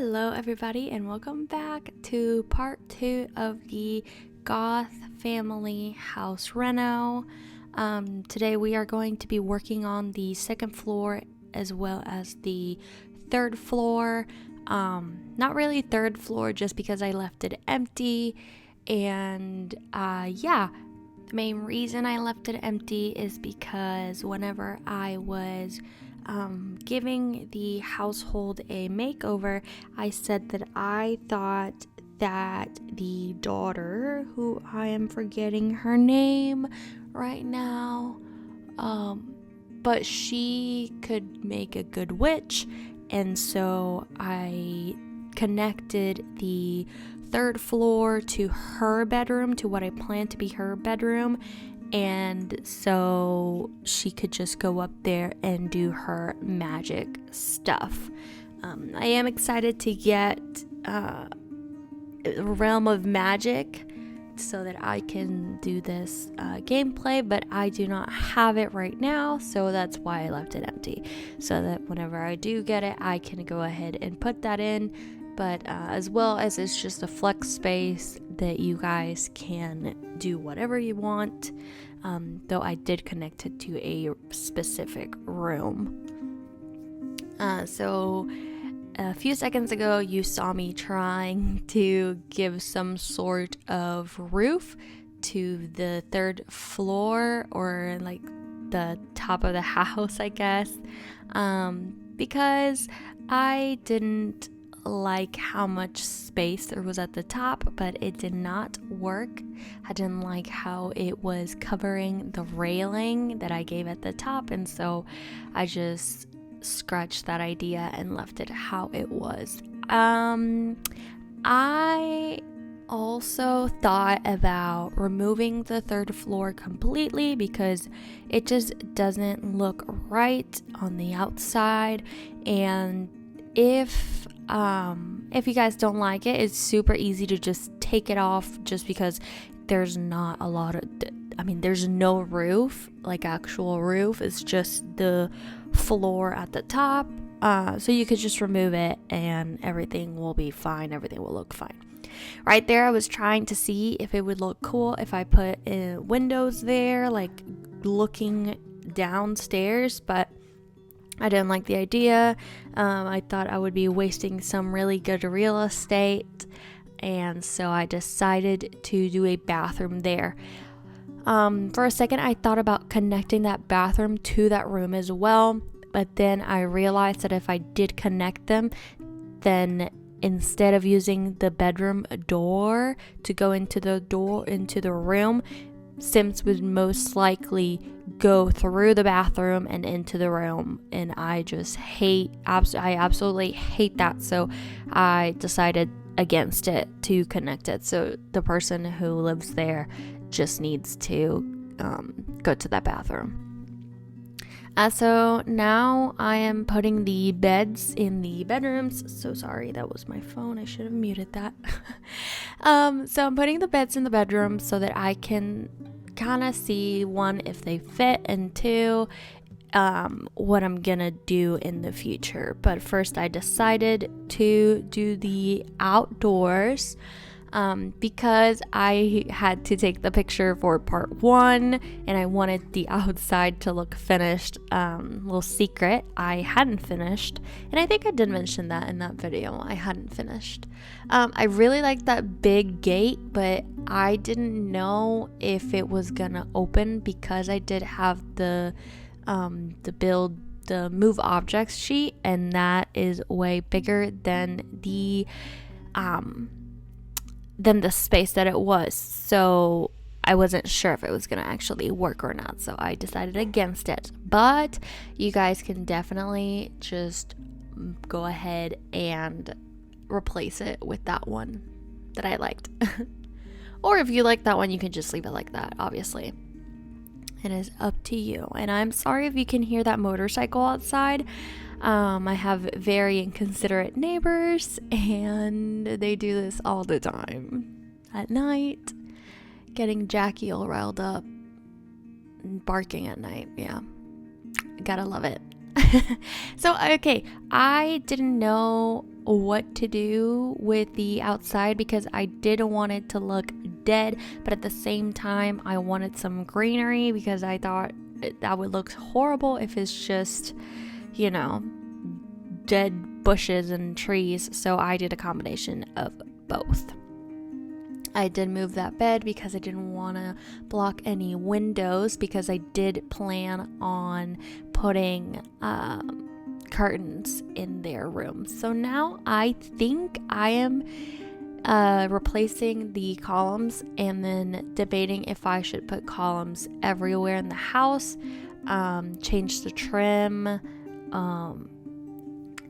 Hello everybody and welcome back to part 2 of the Goth Family House Reno. Today we are going to be working on the second floor as well as the third floor. Not really third floor just because I left it empty, and the main reason I left it empty is because whenever I was giving the household a makeover, I said that I thought that the daughter, who I am forgetting her name right now, but she could make a good witch, and so I connected the third floor to her bedroom, to what I planned to be her bedroom, and so she could just go up there and do her magic stuff. I am excited to get Realm of Magic so that I can do this gameplay, but I do not have it right now, so that's why I left it empty, so that whenever I do get it, I can go ahead and put that in. But as well as it's just a flex space that you guys can do whatever you want, though I did connect it to a specific room. So a few seconds ago you saw me trying to give some sort of roof to the third floor, or like the top of the house, I guess, because I didn't like how much space there was at the top, but it did not work. I didn't like how it was covering the railing that I gave at the top, and so I just scratched that idea and left it how it was. I also thought about removing the third floor completely because it just doesn't look right on the outside, and if you guys don't like it, it's super easy to just take it off, just because there's not a lot of, there's no roof, like actual roof. It's just the floor at the top. So you could just remove it and everything will be fine. Everything will look fine. Right there, I was trying to see if it would look cool if I put windows there, like looking downstairs, but I didn't like the idea. I thought I would be wasting some really good real estate, and so I decided to do a bathroom there. For a second, I thought about connecting that bathroom to that room as well, but then I realized that if I did connect them, then instead of using the bedroom door to go into the room, Sims would most likely go through the bathroom and into the room, and I absolutely hate that. So I decided against it, to connect it, so the person who lives there just needs to go to that bathroom. So now I am putting the beds in the bedrooms. So sorry, that was my phone. I should have muted that. So I'm putting the beds in the bedrooms so that I can kind of see, one, if they fit, and two, what I'm gonna do in the future. But first I decided to do the outdoors, because I had to take the picture for part 1 and I wanted the outside to look finished. Little secret, I hadn't finished, and I think I did mention that in that video. I hadn't finished. I really liked that big gate, but I didn't know if it was gonna open because I did have the move objects sheet, and that is way bigger than the space that it was, so I wasn't sure if it was gonna actually work or not, so I decided against it. But you guys can definitely just go ahead and replace it with that one that I liked. Or if you like that one, you can just leave it like that. Obviously, it is up to you. And I'm sorry if you can hear that motorcycle outside. I have very inconsiderate neighbors, and they do this all the time at night, getting Jackie all riled up and barking at night. Yeah, gotta love it. So, okay, I didn't know what to do with the outside because I didn't want it to look dead, but at the same time I wanted some greenery because I thought that would look horrible if it's just, dead bushes and trees. So I did a combination of both. I did move that bed because I didn't want to block any windows because I did plan on putting curtains in their room. So now I think I am replacing the columns and then debating if I should put columns everywhere in the house, change the trim,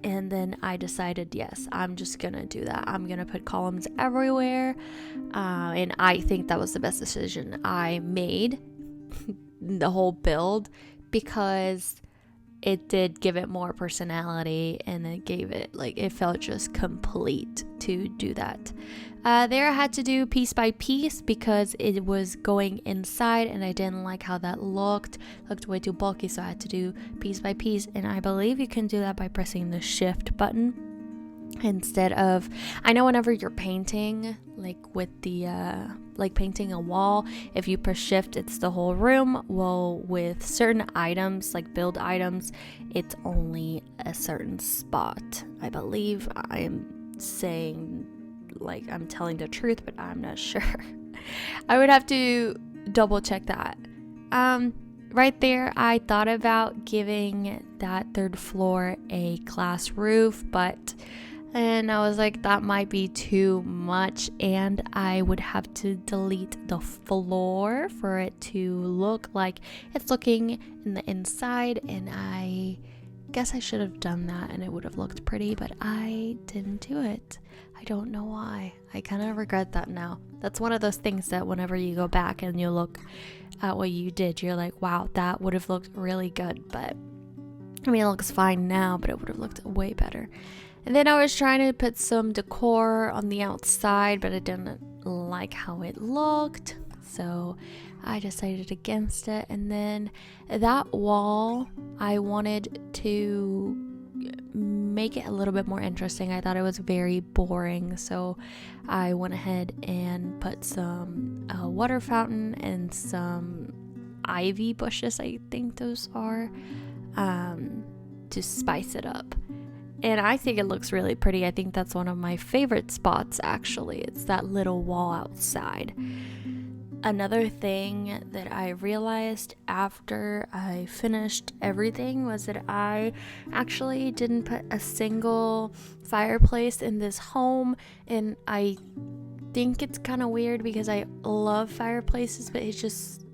and then I decided, yes, I'm just gonna do that. I'm gonna put columns everywhere, and I think that was the best decision I made the whole build because it did give it more personality and it gave it, it felt just complete to do that. There I had to do piece by piece because it was going inside and I didn't like how that looked way too bulky, so I had to do piece by piece, and I believe you can do that by pressing the shift button instead of, I know whenever you're painting, with the painting a wall, if you press shift it's the whole room. Well, with certain items, build items, it's only a certain spot. I believe I am saying, I'm telling the truth, but I'm not sure. I would have to double check that. Right there, I thought about giving that third floor a glass roof, and I was like, that might be too much, and I would have to delete the floor for it to look like it's looking in the inside, and I guess I should have done that and it would have looked pretty, but I didn't do it. I don't know why. I kind of regret that now. That's one of those things that whenever you go back and you look at what you did, you're like, wow, that would have looked really good, but it looks fine now, but it would have looked way better. And then I was trying to put some decor on the outside, but I didn't like how it looked, so I decided against it. And then that wall, I wanted to make it a little bit more interesting. I thought it was very boring, so I went ahead and put some water fountain and some ivy bushes, I think those are, to spice it up. And I think it looks really pretty. I think that's one of my favorite spots, actually. It's that little wall outside. Another thing that I realized after I finished everything was that I actually didn't put a single fireplace in this home. And I think it's kind of weird because I love fireplaces, but it's just,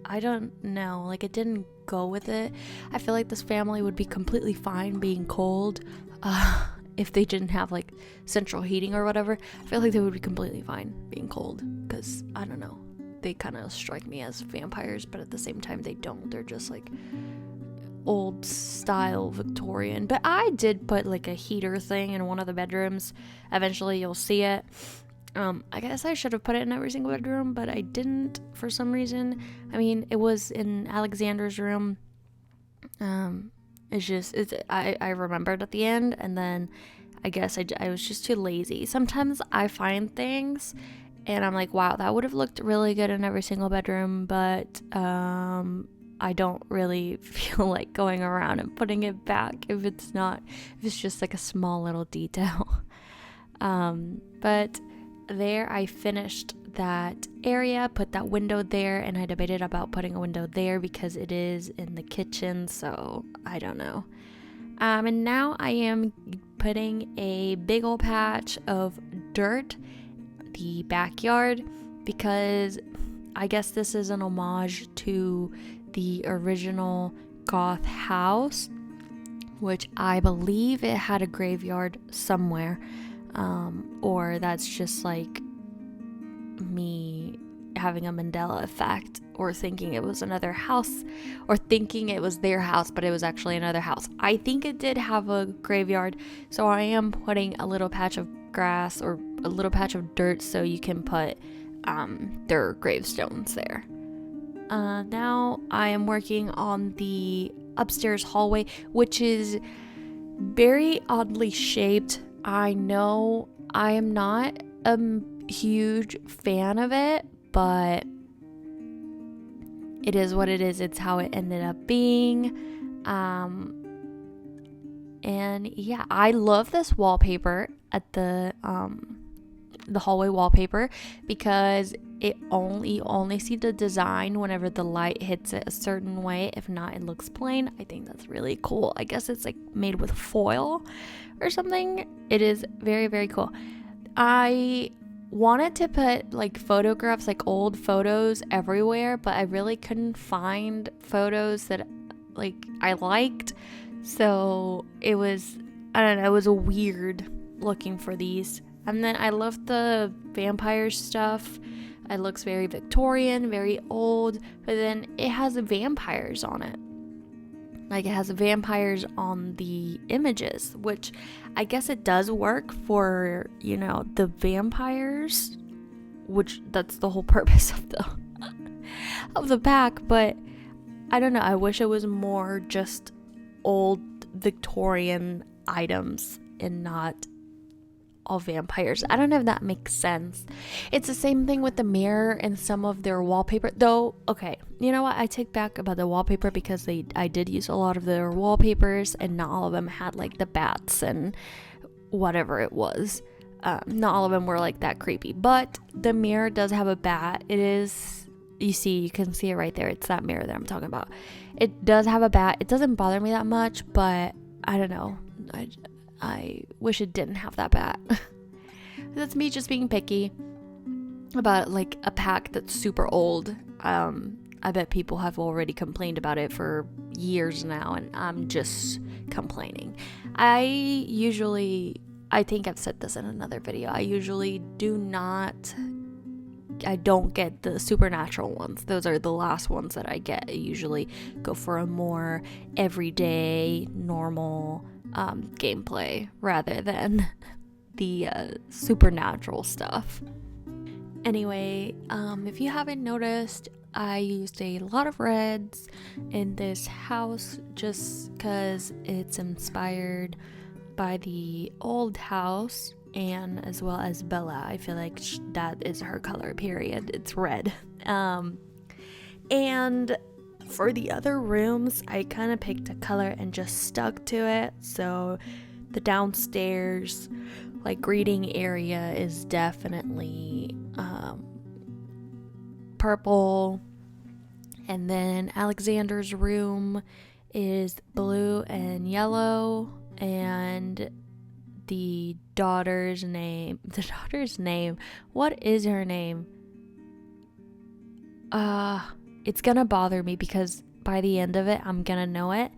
I don't know, it didn't go with it. I feel like this family would be completely fine being cold if they didn't have central heating or whatever. I feel like they would be completely fine being cold because, I don't know, they kind of strike me as vampires, but at the same time they don't. They're just old style Victorian. But I did put a heater thing in one of the bedrooms. Eventually you'll see it. I guess I should have put it in every single bedroom, but I didn't for some reason. It was in Alexander's room. I remembered at the end, and then I guess I was just too lazy. Sometimes I find things and I'm like, wow, that would have looked really good in every single bedroom, but I don't really feel like going around and putting it back if it's just a small little detail. But there I finished that area, put that window there, and I debated about putting a window there because it is in the kitchen, so I don't know. And now I am putting a big old patch of dirt the backyard because I guess this is an homage to the original Goth house, which I believe it had a graveyard somewhere. Or that's just me having a Mandela effect, or thinking it was another house, or thinking it was their house, but it was actually another house. I think it did have a graveyard, so I am putting a little patch of grass or a little patch of dirt so you can put their gravestones there. Now I am working on the upstairs hallway, which is very oddly shaped. I know I am not a huge fan of it, but it is what it is. It's how it ended up being. And yeah, I love this wallpaper at the hallway wallpaper, because you only see the design whenever the light hits it a certain way. If not, it looks plain. I think that's really cool. I guess it's like made with foil or something. It is very, very cool. I wanted to put like photographs, like old photos everywhere, but I really couldn't find photos that like I liked. So it was, I don't know, it was weird looking for these. And then I love the vampire stuff. It looks very Victorian, very old, but then it has vampires on it. Like, it has vampires on the images, which I guess it does work for, you know, the vampires, which that's the whole purpose of the pack. But I don't know, I wish it was more just old Victorian items and not all vampires. I don't know if that makes sense. It's the same thing with the mirror and some of their wallpaper, though. Okay, you know what, I take back about the wallpaper, because I did use a lot of their wallpapers, and not all of them had like the bats and whatever it was. Not all of them were like that creepy, but the mirror does have a bat. It is, you can see it right there. It's that mirror that I'm talking about. It does have a bat. It doesn't bother me that much, but I don't know, I wish it didn't have that bat. That's me just being picky about like a pack that's super old. I bet people have already complained about it for years now, and I'm just complaining. I think I've said this in another video, I don't get the supernatural ones. Those are the last ones that I get. I usually go for a more everyday, normal gameplay rather than the supernatural stuff. Anyway, if you haven't noticed, I used a lot of reds in this house just because it's inspired by the old house, and as well as Bella. I feel like that is her color, period. It's red. And for the other rooms, I kind of picked a color and just stuck to it. So the downstairs, like, greeting area is definitely purple. And then Alexander's room is blue and yellow. And the daughter's name, what is her name? It's gonna bother me because by the end of it, I'm gonna know it.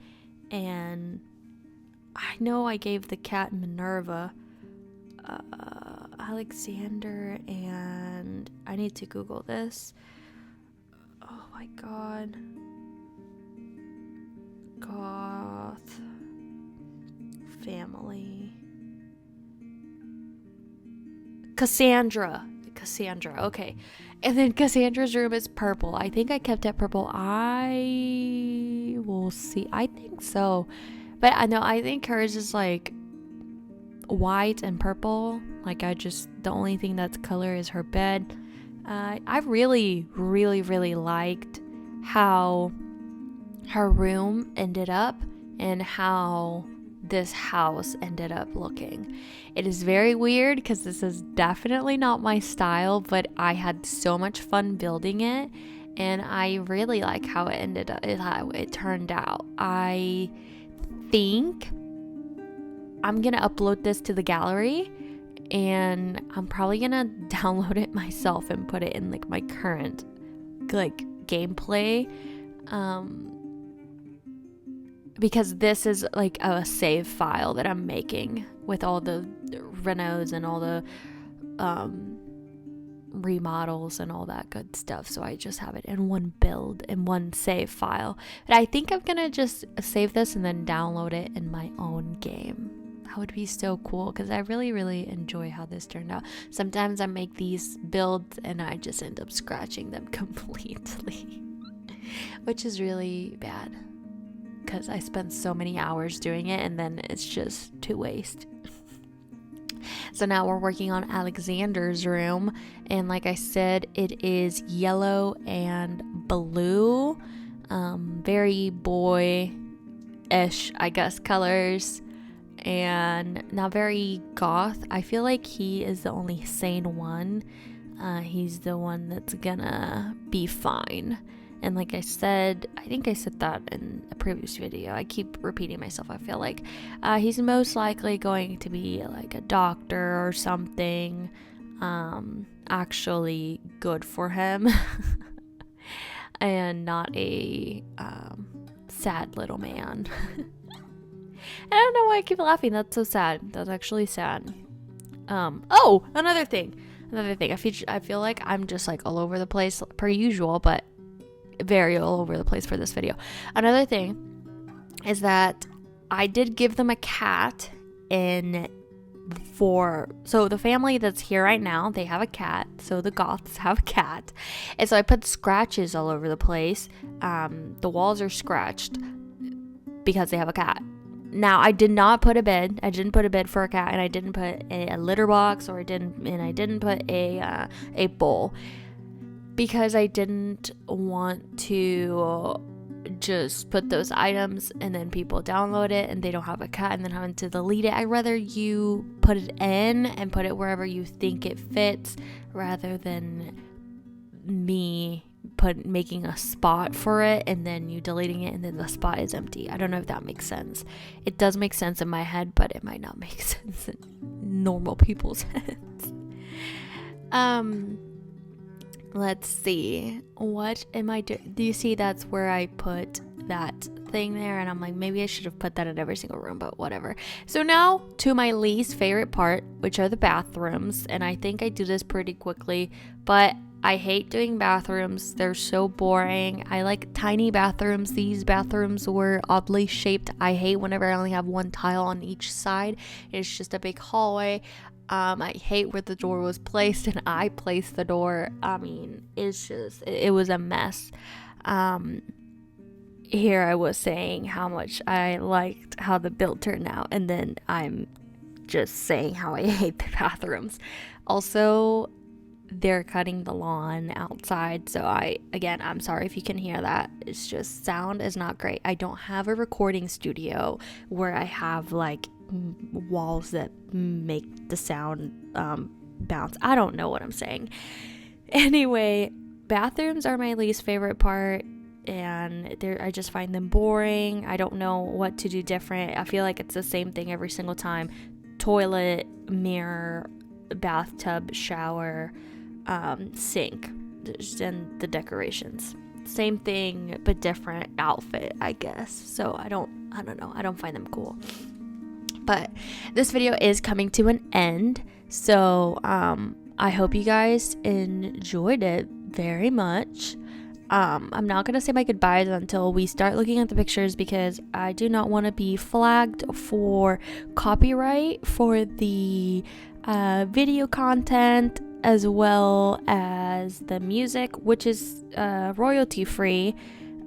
And I know I gave the cat Minerva, Alexander, and I need to Google this. Oh my god. Goth Family. Cassandra, okay. And then Cassandra's room is purple. I think I kept it purple. I will see. I think so. But I think hers is like white and purple. Like, the only thing that's color is her bed. I really, really, really liked how her room ended up and how this house ended up looking. It is very weird because this is definitely not my style, but I had so much fun building it, and I really like how it ended up, how it turned out. I think I'm gonna upload this to the gallery, and I'm probably gonna download it myself and put it in like my current like gameplay, because this is like a save file that I'm making with all the renos and all the remodels and all that good stuff. So I just have it in one build, in one save file. But I think I'm gonna just save this and then download it in my own game. That would be so cool because I really, really enjoy how this turned out. Sometimes I make these builds and I just end up scratching them completely, which is really bad because I spent so many hours doing it and then it's just to waste. So now we're working on Alexander's room, and like I said, it is yellow and blue, very boy-ish, I guess, colors, and not very goth. I feel like he is the only sane one. He's the one that's gonna be fine. And like I said, I think I said that in a previous video. I keep repeating myself. I feel like he's most likely going to be like a doctor or something. Actually good for him. And not a sad little man. I don't know why I keep laughing. That's so sad. That's actually sad. Oh, another thing. I feel like I'm just like all over the place per usual, but very all over the place for this video. Another thing is that I did give them a cat so the family that's here right now, they have a cat. So the Goths have a cat. And so I put scratches all over the place. The walls are scratched because they have a cat. Now, I did not put a bed. I didn't put a bed for a cat, and I didn't put a litter box, I didn't put a bowl, because I didn't want to just put those items and then people download it and they don't have a cat and then having to delete it. I'd rather you put it in and put it wherever you think it fits, rather than me making a spot for it and then you deleting it and then the spot is empty. I don't know if that makes sense. It does make sense in my head, but it might not make sense in normal people's heads. Let's see. What am I doing? Do you see that's where I put that thing there? And I'm like, maybe I should have put that in every single room, but whatever. So now to my least favorite part, which are the bathrooms. And I think I do this pretty quickly, but I hate doing bathrooms. They're so boring. I like tiny bathrooms. These bathrooms were oddly shaped. I hate whenever I only have one tile on each side. It's just a big hallway. I hate where the door was placed, and I placed the door. I mean, it was a mess. Here I was saying how much I liked how the build turned out, and then I'm just saying how I hate the bathrooms. Also, they're cutting the lawn outside, so I'm sorry if you can hear that. It's just sound is not great. I don't have a recording studio where I have like walls that make the sound bounce. I don't know what I'm saying. Anyway, bathrooms are my least favorite part, and I just find them boring. I don't know what to do different. I feel like it's the same thing every single time. Toilet, mirror, bathtub, shower, sink, and the decorations. Same thing but different outfit, I guess. So I don't know. I don't find them cool. But this video is coming to an end. So I hope you guys enjoyed it very much. I'm not gonna say my goodbyes until we start looking at the pictures, because I do not want to be flagged for copyright for the video content, as well as the music, which is royalty free.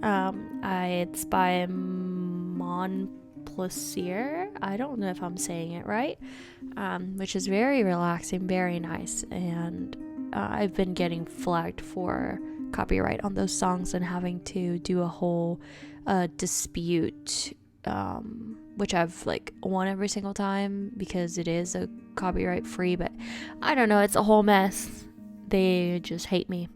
It's by Montplaisir. I don't know if I'm saying it right, which is very relaxing, very nice, and I've been getting flagged for copyright on those songs and having to do a whole dispute, which I've like won every single time because it is a copyright free, but I don't know, it's a whole mess. They just hate me.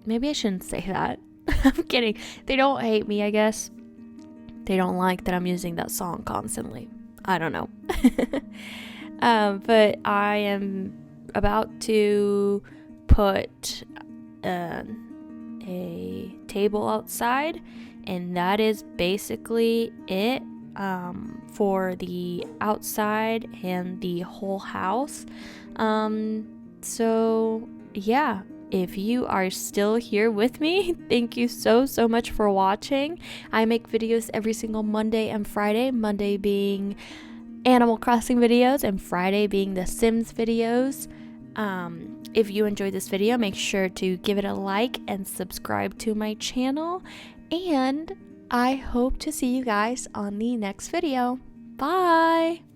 Maybe I shouldn't say that. I'm kidding. They don't hate me, I guess. They don't like that I'm using that song constantly. I don't know. But I am about to put a table outside, and that is basically it for the outside and the whole house. So yeah, if you are still here with me, thank you so much for watching. I make videos every single Monday and Friday, Monday being Animal Crossing videos and Friday being the Sims videos. If you enjoyed this video, make sure to give it a like and subscribe to my channel, and I hope to see you guys on the next video. Bye!